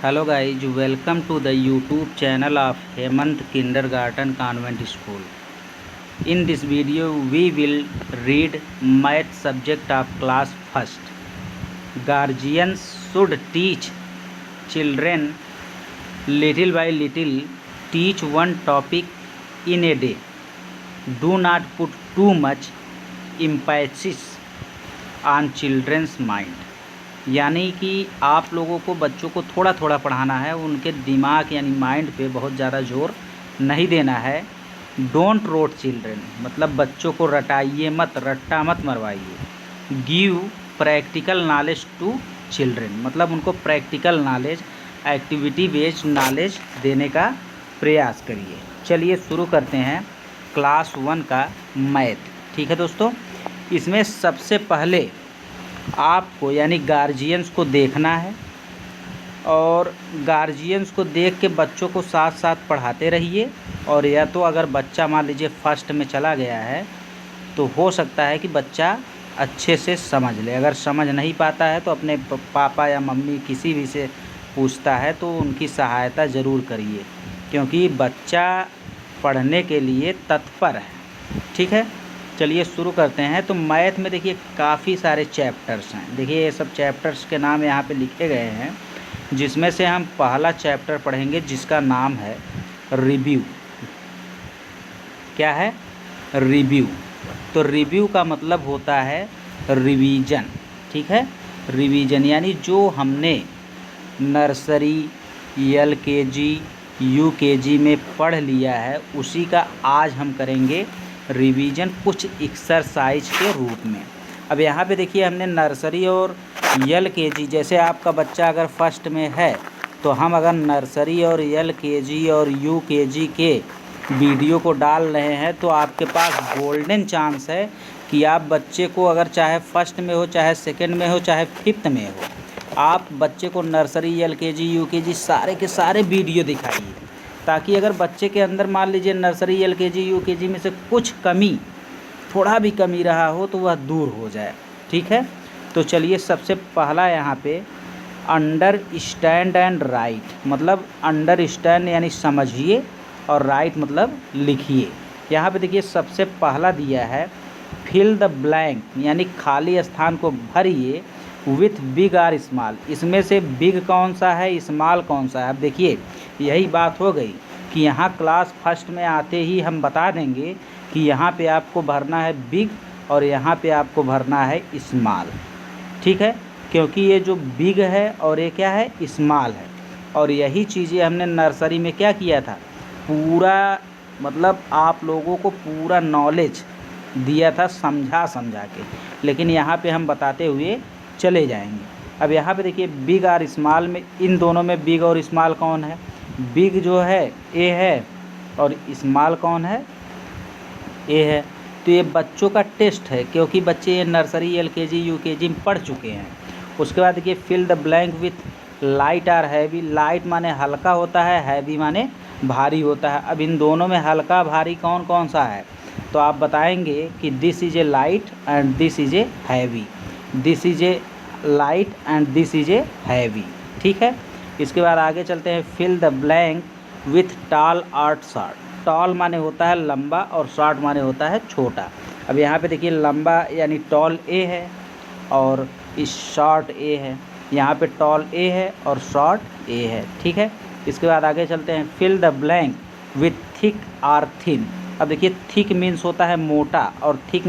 Hello guys, welcome to the YouTube channel of Hemant Kindergarten Convent School. In this video, we will read math subject of class 1st. Guardians should teach children little by little, teach one topic in a day. Do not put too much emphasis on children's mind. यानी कि आप लोगों को बच्चों को थोड़ा थोड़ा पढ़ाना है, उनके दिमाग यानी माइंड पे बहुत ज़्यादा जोर नहीं देना है। डोंट रोट चिल्ड्रेन मतलब बच्चों को रटाइए मत, रट्टा मत मरवाइए। Give practical knowledge to children मतलब उनको practical knowledge, activity based knowledge देने का प्रयास करिए। चलिए शुरू करते हैं क्लास 1 का मैथ। ठीक है दोस्तों, इसमें सबसे पहले आपको यानी गार्जियंस को देखना है और गार्जियंस को देख के बच्चों को साथ साथ पढ़ाते रहिए। और या तो अगर बच्चा मान लीजिए फर्स्ट में चला गया है तो हो सकता है कि बच्चा अच्छे से समझ ले। अगर समझ नहीं पाता है तो अपने पापा या मम्मी किसी भी से पूछता है तो उनकी सहायता ज़रूर करिए, क्योंकि बच्चा पढ़ने के लिए तत्पर है। ठीक है, चलिए शुरू करते हैं। तो मैथ में देखिए काफ़ी सारे चैप्टर्स हैं। देखिए ये सब चैप्टर्स के नाम यहाँ पे लिखे गए हैं, जिसमें से हम पहला चैप्टर पढ़ेंगे जिसका नाम है रिव्यू। क्या है? रिव्यू। तो रिव्यू का मतलब होता है रिवीजन। ठीक है, रिवीजन यानी जो हमने नर्सरी, LKG, UKG में पढ़ लिया है उसी का आज हम करेंगे रिवीजन कुछ एक्सरसाइज के रूप में। अब यहाँ पे देखिए हमने नर्सरी और LKG, जैसे आपका बच्चा अगर फर्स्ट में है तो हम अगर नर्सरी और LKG और UKG के वीडियो को डाल रहे हैं तो आपके पास गोल्डन चांस है कि आप बच्चे को अगर चाहे फर्स्ट में हो, चाहे सेकंड में हो, चाहे फिफ्थ में हो, आप बच्चे को नर्सरी, LKG, UKG सारे के सारे वीडियो दिखाइए, ताकि अगर बच्चे के अंदर मान लीजिए नर्सरी, LKG, UKG में से कुछ कमी, थोड़ा भी कमी रहा हो तो वह दूर हो जाए। ठीक है, तो चलिए सबसे पहला यहाँ पे अंडरस्टैंड एंड राइट मतलब अंडरस्टैंड यानी समझिए और राइट मतलब लिखिए। यहाँ पे देखिए सबसे पहला दिया है फिल द ब्लैंक यानी खाली स्थान को भरिए विथ बिग और स्मॉल। इसमें से बिग कौन सा है, स्मॉल कौन सा है? अब देखिए यही बात हो गई कि यहाँ क्लास फर्स्ट में आते ही हम बता देंगे कि यहाँ पे आपको भरना है बिग और यहाँ पे आपको भरना है स्मॉल। ठीक है, क्योंकि ये जो बिग है और ये क्या है, स्मॉल है। और यही चीज़ें हमने नर्सरी में क्या किया था, पूरा मतलब आप लोगों को पूरा नॉलेज दिया था समझा के, लेकिन यहाँ पे हम बताते हुए चले जाएंगे। अब यहाँ पे देखिए बिग और स्मॉल में, इन दोनों में बिग और स्मॉल कौन है? बिग जो है ए है और स्मॉल कौन है? ए है। तो ये बच्चों का टेस्ट है, क्योंकि बच्चे ये नर्सरी, LKG, UKG में पढ़ चुके हैं। उसके बाद देखिए fill the blank with light और हैवी। लाइट माने हल्का होता है, हैवी माने भारी होता है। अब इन दोनों में हल्का भारी कौन कौन सा है? तो आप बताएंगे कि this is a light and this is a heavy, this is a light and this is a heavy. ठीक है, इसके बाद आगे चलते हैं। Fill the blank with tall और शॉर्ट। टॉल माने होता है लंबा और शॉर्ट माने होता है छोटा। अब यहाँ पे देखिए लंबा यानी टॉल ए है और इस शॉर्ट ए है। यहाँ पे टॉल ए है और शॉर्ट ए है। ठीक है, इसके बाद आगे चलते हैं। Fill the blank with thick और थिन। अब देखिए थिक मीन्स होता है मोटा और थिन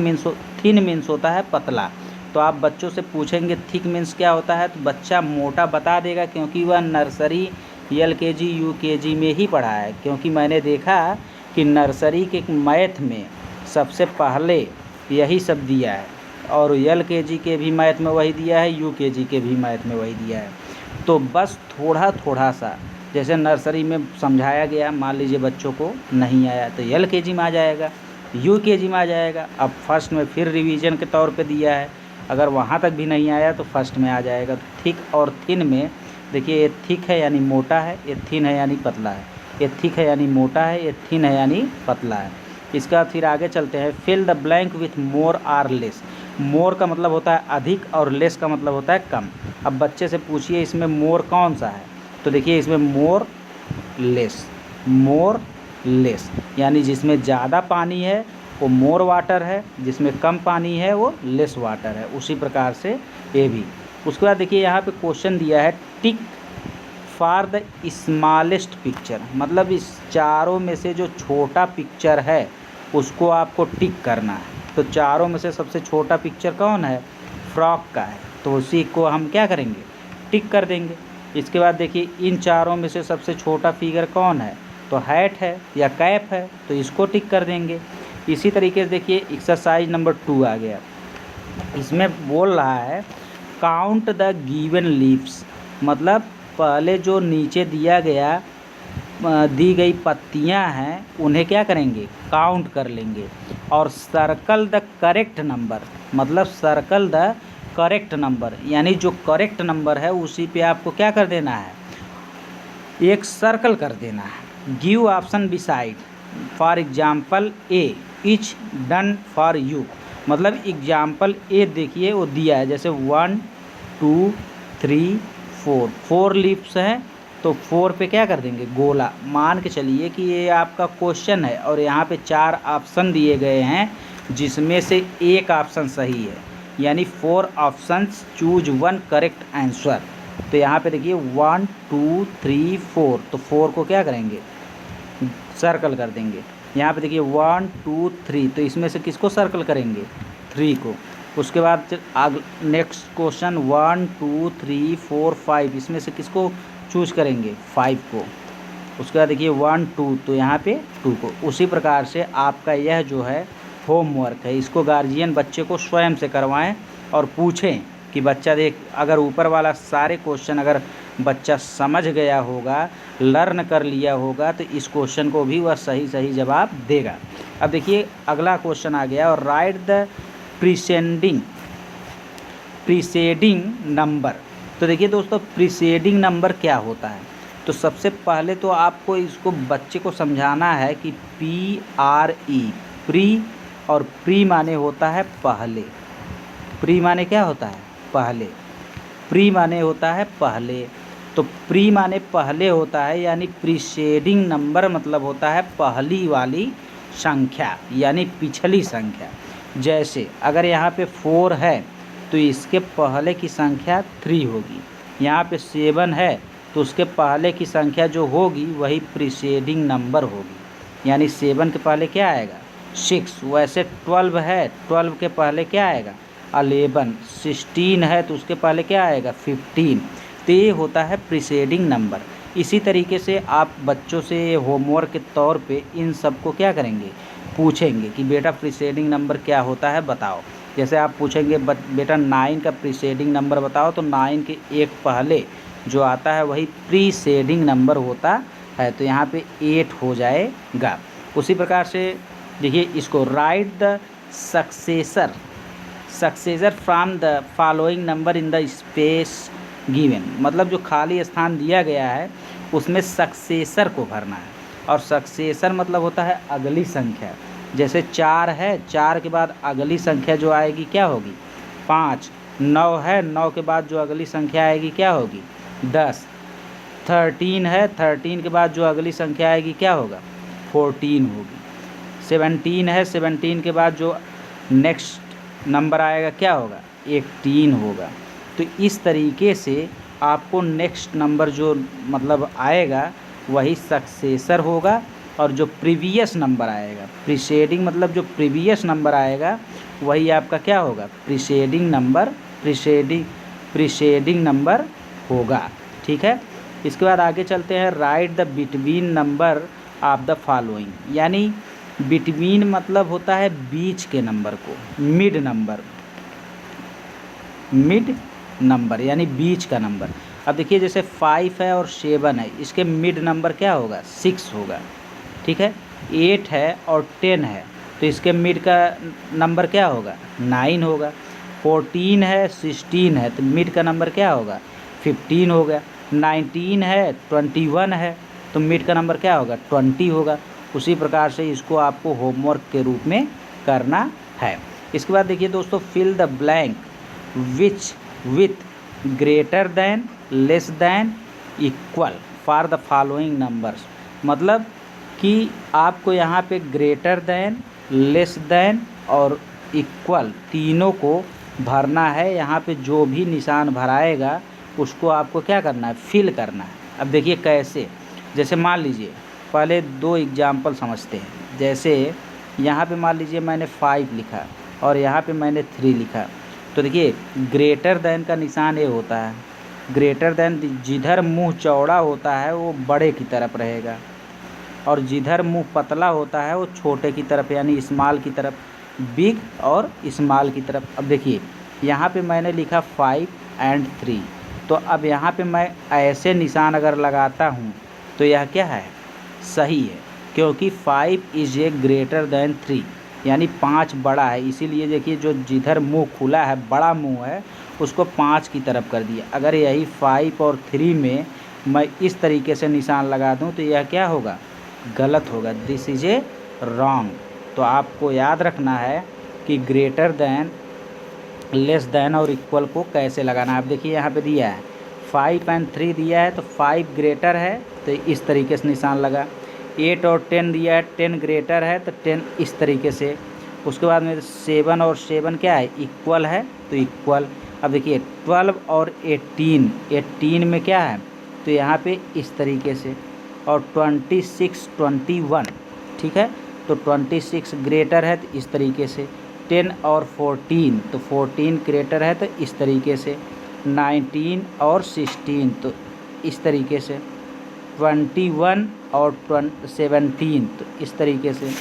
मीन्स होता है पतला। तो आप बच्चों से पूछेंगे थिक मीन्स क्या होता है, तो बच्चा मोटा बता देगा, क्योंकि वह नर्सरी, LKG, UKG में ही पढ़ा है। क्योंकि मैंने देखा कि नर्सरी के मैथ में सबसे पहले यही सब दिया है और LKG के भी मैथ में वही दिया है, UKG के भी मैथ में वही दिया है। तो बस थोड़ा थोड़ा सा जैसे नर्सरी में समझाया गया, मान लीजिए बच्चों को नहीं आया तो LKG में आ जाएगा, UKG में आ जाएगा। अब फर्स्ट में फिर रिवीजन के तौर पे दिया है, अगर वहाँ तक भी नहीं आया तो फर्स्ट में आ जाएगा। तो थिक और थिन में देखिए ये थिक है यानी मोटा है, ये थिन है यानी पतला है। ये थिक है यानी मोटा है, ये थिन है यानी पतला है। इसके बाद फिर आगे चलते हैं। Fill the blank with more or less. More का मतलब होता है अधिक और लेस का मतलब होता है कम। अब बच्चे से पूछिए इसमें मोर कौन सा है, तो देखिए इसमें मोर लेस यानी जिसमें ज़्यादा पानी है वो मोर वाटर है, जिसमें कम पानी है वो लेस वाटर है। उसी प्रकार से ये भी। उसके बाद देखिए यहाँ पे क्वेश्चन दिया है टिक फॉर द स्मॉलेस्ट पिक्चर, मतलब इस चारों में से जो छोटा पिक्चर है उसको आपको टिक करना है। तो चारों में से सबसे छोटा पिक्चर कौन है? फ्रॉक का है, तो उसी को हम क्या करेंगे? टिक कर देंगे। इसके बाद देखिए इन चारों में से सबसे छोटा फिगर कौन है? तो हैट है या कैप है, तो इसको टिक कर देंगे। इसी तरीके से देखिए एक्सरसाइज नंबर 2 आ गया। इसमें बोल रहा है काउंट द गिवन लीव्स, मतलब पहले जो नीचे दिया गया दी गई पत्तियां हैं उन्हें क्या करेंगे? काउंट कर लेंगे। और सर्कल द करेक्ट नंबर, मतलब सर्कल द करेक्ट नंबर, यानी जो करेक्ट नंबर है उसी पे आपको क्या कर देना है? एक सर्कल कर देना है। Give option beside, for example A etch done for you, मतलब एग्जाम्पल ए देखिए वो दिया है, जैसे 1 2 3 4 लीव्स हैं, तो 4 पे क्या कर देंगे? गोला। मान के चलिए कि ये आपका क्वेश्चन है और यहाँ पे 4 ऑप्शन दिए गए हैं जिसमें से एक ऑप्शन सही है, यानी 4 ऑप्शंस चूज 1 करेक्ट आंसर। तो यहाँ पे देखिए 1 2 3 4, तो 4 को क्या करेंगे? सर्कल कर देंगे। यहाँ पे देखिए 1 2 3, तो इसमें से किसको सर्कल करेंगे? 3 को। उसके बाद नेक्स्ट क्वेश्चन 1 2 3 4 5, इसमें से किसको चूज करेंगे? 5 को। उसके बाद देखिए 1 2, तो यहाँ पे 2 को। उसी प्रकार से आपका यह जो है होमवर्क है, इसको गार्जियन बच्चे को स्वयं से करवाएं और पूछें कि बच्चा देख, अगर ऊपर वाला सारे क्वेश्चन अगर बच्चा समझ गया होगा, लर्न कर लिया होगा, तो इस क्वेश्चन को भी वह सही जवाब देगा। अब देखिए अगला क्वेश्चन आ गया, और राइट द प्रीसेडिंग नंबर। तो देखिए दोस्तों प्रीसेडिंग नंबर क्या होता है? तो सबसे पहले तो आपको इसको बच्चे को समझाना है कि PRE प्री, और प्री माने होता है पहले। प्री माने क्या होता है? पहले। प्री माने होता है पहले, तो प्री माने पहले होता है, यानी प्रीसेडिंग नंबर मतलब होता है पहली वाली संख्या, यानी पिछली संख्या। जैसे अगर यहाँ पे 4 है तो इसके पहले की संख्या 3 होगी। यहाँ पे 7 है तो उसके पहले की संख्या जो होगी वही प्रीसेडिंग नंबर होगी, यानी 7 के पहले क्या आएगा? 6। वैसे 12 है, 12 के पहले क्या आएगा? 11। 16 है तो उसके पहले क्या आएगा? 15। तो ये होता है प्रीसेडिंग नंबर। इसी तरीके से आप बच्चों से होमवर्क के तौर पे इन सब को क्या करेंगे? पूछेंगे कि बेटा प्रीसेडिंग नंबर क्या होता है बताओ। जैसे आप पूछेंगे बेटा 9 का प्रीसेडिंग नंबर बताओ, तो 9 के एक पहले जो आता है वही प्रीसेडिंग नंबर होता है, तो यहाँ पे 8 हो जाएगा। उसी प्रकार से देखिए इसको right the successor from the following number in the space given, मतलब जो खाली स्थान दिया गया है उसमें सक्सेसर को भरना है। और सक्सेसर मतलब होता है अगली संख्या। जैसे 4 है, 4 के बाद अगली संख्या जो आएगी क्या होगी? 5। 9 है, 9 के बाद जो अगली संख्या आएगी क्या होगी? 10। 13 है, 13 के बाद जो अगली संख्या आएगी क्या होगा? 14 होगी। 17 है, 17 के बाद जो नेक्स्ट नंबर आएगा क्या होगा? 18 होगा। तो इस तरीके से आपको नेक्स्ट नंबर जो मतलब आएगा वही सक्सेसर होगा, और जो प्रीवियस नंबर आएगा, प्रीसेडिंग मतलब जो प्रीवियस नंबर आएगा वही आपका क्या होगा? प्रीसेडिंग नंबर होगा। ठीक है। इसके बाद आगे चलते हैं, right the between number of the following, यानी बिटवीन मतलब होता है बीच के नंबर को, मिड नंबर यानी बीच का नंबर। अब देखिए जैसे 5 है और 7 है, इसके मिड नंबर क्या होगा? 6 होगा। ठीक है। 8 है और 10 है तो इसके मिड का नंबर क्या होगा? 9 होगा। 14 है, 16 है तो मिड का नंबर क्या होगा? 15 होगा। 19 है, 21 है तो मिड का नंबर क्या होगा? 20 होगा। उसी प्रकार से इसको आपको होमवर्क के रूप में करना है। इसके बाद देखिए दोस्तों, fill the blank which with greater than, less than, equal for the following numbers, मतलब कि आपको यहाँ पे ग्रेटर देन, लेस देन और इक्वल तीनों को भरना है। यहाँ पे जो भी निशान भराएगा उसको आपको क्या करना है, फिल करना है। अब देखिए कैसे, जैसे मान लीजिए पहले 2 एग्जाम्पल समझते हैं। जैसे यहाँ पे मान लीजिए मैंने 5 लिखा और यहाँ पे मैंने 3 लिखा, तो देखिए ग्रेटर देन का निशान ये होता है। ग्रेटर देन जिधर मुंह चौड़ा होता है वो बड़े की तरफ रहेगा, और जिधर मुंह पतला होता है वो छोटे की तरफ यानी स्मॉल की तरफ, बिग और स्मॉल की तरफ। अब देखिए यहाँ पे मैंने लिखा 5 एंड 3, तो अब यहाँ पे मैं ऐसे निशान अगर लगाता हूँ तो यह क्या है, सही है, क्योंकि 5 इज़ ए ग्रेटर देन 3 यानी 5 बड़ा है। इसीलिए देखिए जो जिधर मुंह खुला है, बड़ा मुंह है, उसको 5 की तरफ कर दिया। अगर यही 5 और 3 में मैं इस तरीके से निशान लगा दूं तो यह क्या होगा, गलत होगा। This is A wrong. तो आपको याद रखना है कि ग्रेटर देन, लेस देन और इक्वल को कैसे लगाना है। आप देखिए यहाँ पे दिया है 5 एंड 3 दिया है, तो 5 ग्रेटर है तो इस तरीके से निशान लगा। 8 और 10 दिया है, 10 ग्रेटर है तो 10 इस तरीके से। उसके बाद में 7 और 7 क्या है, इक्वल है तो इक्वल। अब देखिए 12 और 18, 18 में क्या है, तो यहाँ पे इस तरीके से। और 26, 21, ठीक है, तो 26 ग्रेटर है तो इस तरीके से। 10 और 14, तो 14 ग्रेटर है तो इस तरीके से। 19 और 16, तो इस तरीके से। 21 और 17, तो इस तरीके से।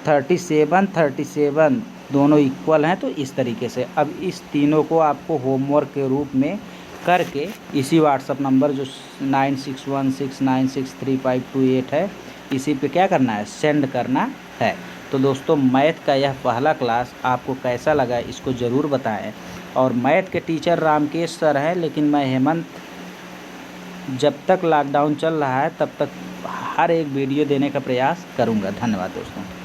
37 दोनों इक्वल हैं तो इस तरीके से। अब इस तीनों को आपको होमवर्क के रूप में करके इसी व्हाट्सअप नंबर जो 9616963528 है, इसी पे क्या करना है, सेंड करना है। तो दोस्तों मैथ का यह पहला क्लास आपको कैसा लगा इसको ज़रूर बताएं। और मैथ के टीचर रामकेश सर हैं, लेकिन मैं हेमंत, जब तक लॉकडाउन चल रहा है तब तक हर एक वीडियो देने का प्रयास करूंगा। धन्यवाद दोस्तों।